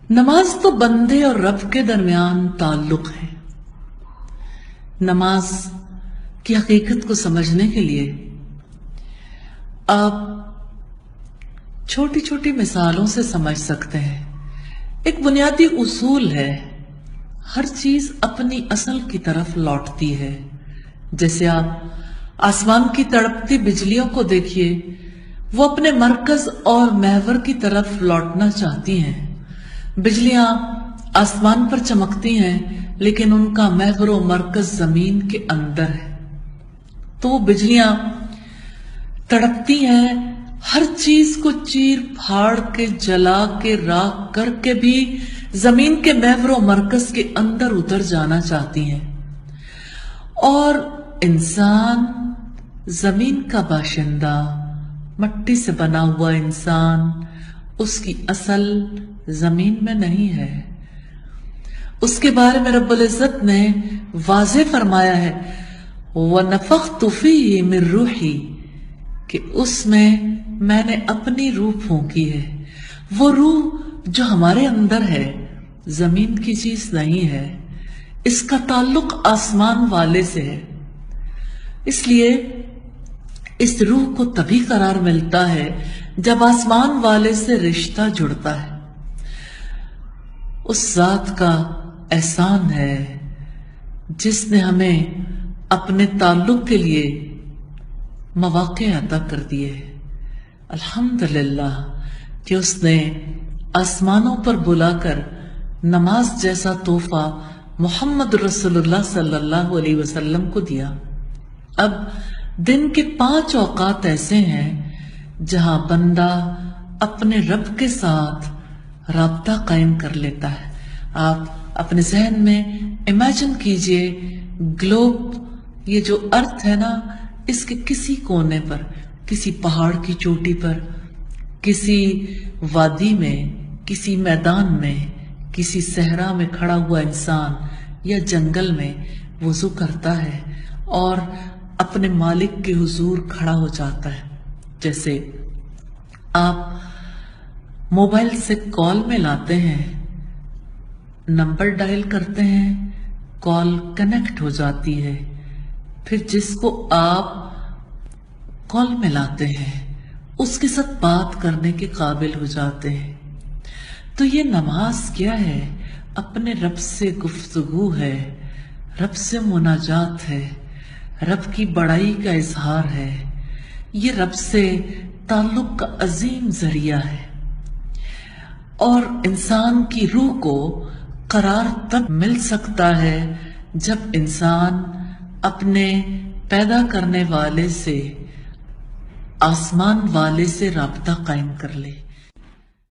नमाज तो बंदे और रब के दरमियान ताल्लुक है। नमाज की हकीकत को समझने के लिए आप छोटी छोटी मिसालों से समझ सकते हैं। एक बुनियादी उसूल है, हर चीज अपनी असल की तरफ लौटती है। जैसे आप आसमान की तड़पती बिजलियों को देखिए, वो अपने मरकज और महवर की तरफ लौटना चाहती हैं। बिजलियां आसमान पर चमकती हैं, लेकिन उनका महवर और मरकज जमीन के अंदर है। तो वो बिजलियां तड़पती हैं, हर चीज को चीर फाड़ के जला के राख करके भी जमीन के महवर और मरकज के अंदर उतर जाना चाहती हैं। और इंसान, जमीन का बाशिंदा, मट्टी से बना हुआ इंसान, उसकी असल जमीन में नहीं है। उसके बारे में रब्बुल इज्जत ने वाज़े फरमाया है, वनफ़ख़्तु फ़ीहि मिन रूही, कि उसमें मैंने अपनी रूह फूंकी है। वो रूह जो हमारे अंदर है, जमीन की चीज नहीं है, इसका ताल्लुक आसमान वाले से है। इसलिए इस रूह को तभी करार मिलता है जब आसमान वाले से रिश्ता जुड़ता है। उस जात का एहसान है जिसने हमें अपने ताल्लुक के लिए मौके अता कर दिए। अल्हम्दुलिल्लाह कि उसने आसमानों पर बुलाकर नमाज जैसा तोहफा मोहम्मद रसूलुल्लाह सल्लल्लाहु अलैहि वसल्लम को दिया। अब दिन के 5 औकात ऐसे हैं जहां बंदा अपने रब के साथ राब्ता कायम कर लेता है। आप अपने जहन में इमेजिन कीजिए, ग्लोब, ये जो अर्थ है ना, इसके किसी कोने पर, किसी पहाड़ की चोटी पर, किसी वादी में, किसी मैदान में, किसी सहरा में खड़ा हुआ इंसान या जंगल में वुजू करता है और अपने मालिक के हुजूर खड़ा हो जाता है। जैसे आप मोबाइल से कॉल में लाते हैं, नंबर डायल करते हैं, कॉल कनेक्ट हो जाती है, फिर जिसको आप कॉल में लाते हैं उसके साथ बात करने के काबिल हो जाते हैं। तो ये नमाज क्या है? अपने रब से गुफ्तगू है, रब से मुनाजात है, रब की बड़ाई का इजहार है। ये रब से ताल्लुक का अजीम जरिया है। और इंसान की रूह को करार तब मिल सकता है जब इंसान अपने पैदा करने वाले से, आसमान वाले से राब्ता कायम कर ले।